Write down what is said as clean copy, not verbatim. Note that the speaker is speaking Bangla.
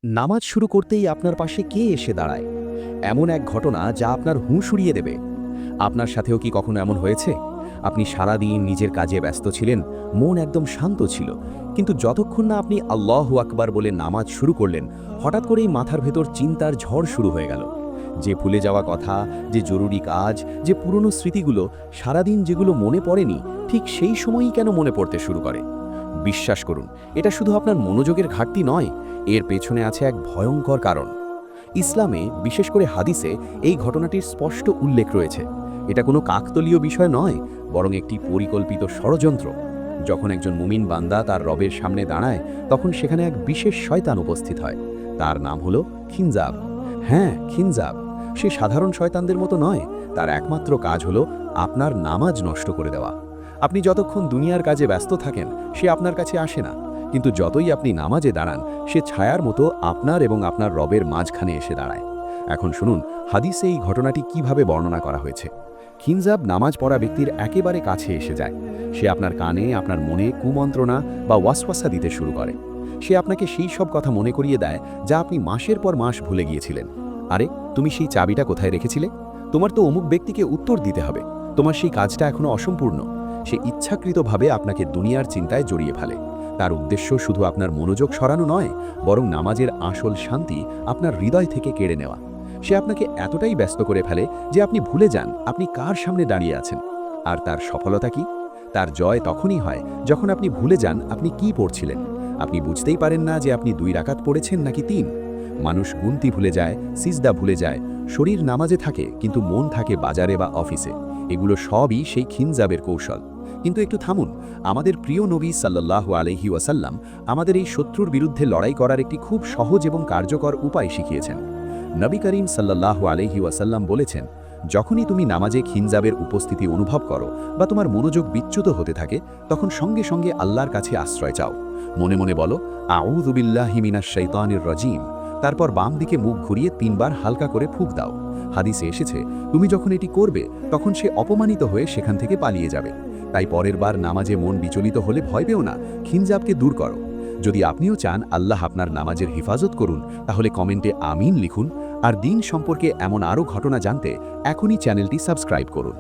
নামাজ শুরু করতেই আপনার পাশে কে এসে দাঁড়ায়? এমন এক ঘটনা যা আপনার হুঁশ উড়িয়ে দেবে। আপনার সাথেও কি কখনো এমন হয়েছে? আপনি সারাদিন নিজের কাজে ব্যস্ত ছিলেন, মন একদম শান্ত ছিল, কিন্তু যতক্ষণ না আপনি আল্লাহু আকবার বলে নামাজ শুরু করলেন, হঠাৎ করেই মাথার ভেতর চিন্তার ঝড় শুরু হয়ে গেল। যে ভুলে যাওয়া কথা, যে জরুরি কাজ, যে পুরনো স্মৃতিগুলো সারাদিন যেগুলো মনে পড়েনি, ঠিক সেই সময়ই কেন মনে পড়তে শুরু করে? বিশ্বাস করুন, এটা শুধু আপনার মনোযোগের ঘাটতি নয়, এর পেছনে আছে এক ভয়ঙ্কর কারণ। ইসলামে, বিশেষ করে হাদিসে, এই ঘটনাটির স্পষ্ট উল্লেখ রয়েছে। এটা কোনো কাকতলীয় বিষয় নয়, বরং একটি পরিকল্পিত ষড়যন্ত্র। যখন একজন মুমিন বান্দা তার রবের সামনে দাঁড়ায়, তখন সেখানে এক বিশেষ শয়তান উপস্থিত হয়। তার নাম হলো খিনজাব। হ্যাঁ, খিনজাব। সে সাধারণ শয়তানদের মতো নয়, তার একমাত্র কাজ হলো আপনার নামাজ নষ্ট করে দেওয়া। আপনি যতক্ষণ দুনিয়ার কাজে ব্যস্ত থাকেন, সে আপনার কাছে আসে না, কিন্তু যতই আপনি নামাজে দাঁড়ান, সে ছায়ার মতো আপনার এবং আপনার রবের মাঝখানে এসে দাঁড়ায়। এখন শুনুন, হাদিসে এই ঘটনাটি কিভাবে বর্ণনা করা হয়েছে। খিনজাব নামাজ পড়া ব্যক্তির একেবারে কাছে এসে যায়। সে আপনার কানে, আপনার মনে কুমন্ত্রণা বা ওয়াসওয়াসা দিতে শুরু করে। সে আপনাকে সেই সব কথা মনে করিয়ে দেয় যা আপনি মাসের পর মাস ভুলে গিয়েছিলেন। আরে, তুমি সেই চাবিটা কোথায় রেখেছিলে? তোমার তো অমুক ব্যক্তিকে উত্তর দিতে হবে। তোমার সেই কাজটা এখনো অসম্পূর্ণ। সে ইচ্ছাকৃতভাবে আপনাকে দুনিয়ার চিন্তায় জড়িয়ে ফেলে। তার উদ্দেশ্য শুধু আপনার মনোযোগ সরানো নয়, বরং নামাজের আসল শান্তি আপনার হৃদয় থেকে কেড়ে নেওয়া। সে আপনাকে এতটাই ব্যস্ত করে ফেলে যে আপনি ভুলে যান আপনি কার সামনে দাঁড়িয়ে আছেন। আর তার সফলতা কি? তার জয় তখনই হয় যখন আপনি ভুলে যান আপনি কি পড়ছিলেন। আপনি বুঝতেই পারেন না যে আপনি 2 রাকাত পড়েছেন নাকি 3। মানুষ গুনতি ভুলে যায়, সিজদা ভুলে যায়, শরীর নামাজে থাকে কিন্তু মন থাকে বাজারে বা অফিসে। এগুলো সবই সেই খিনজাবের কৌশল। কিন্তু একটু থামুন, আমাদের প্রিয় নবী সাল্লাল্লাহু আলাইহি ওয়াসাল্লাম আমাদের এই শত্রুর বিরুদ্ধে লড়াই করার একটি খুব সহজ এবং কার্যকর উপায় শিখিয়েছেন। নবী করিম সাল্লাল্লাহু আলাইহি ওয়াসাল্লাম বলেছেন, যখনই তুমি নামাজে খিনজাবের উপস্থিতি অনুভব করো বা তোমার মনোযোগ বিচ্যুত হতে থাকে, তখন সঙ্গে সঙ্গে আল্লাহর কাছে আশ্রয় চাও। মনে মনে বলো, আউযু বিল্লাহি মিনাশ শাইতানির রাজিম। তারপর বাম দিকে মুখ ঘুরিয়ে 3 বার হালকা করে ফুঁক দাও। হাদিসে এসেছে, তুমি যখন এটি করবে, তখন সে অপমানিত হয়ে সেখান থেকে পালিয়ে যাবে। তাই পরের বার নামাজে মন বিচলিত হলে ভয় পেও না, খিনজাবকে দূর করো। যদি আপনিও চান আল্লাহ আপনার নামাজের হেফাজত করুন, তাহলে কমেন্টে আমিন লিখুন। আর দিন সম্পর্কে এমন আরও ঘটনা জানতে এখনই চ্যানেলটি সাবস্ক্রাইব করুন।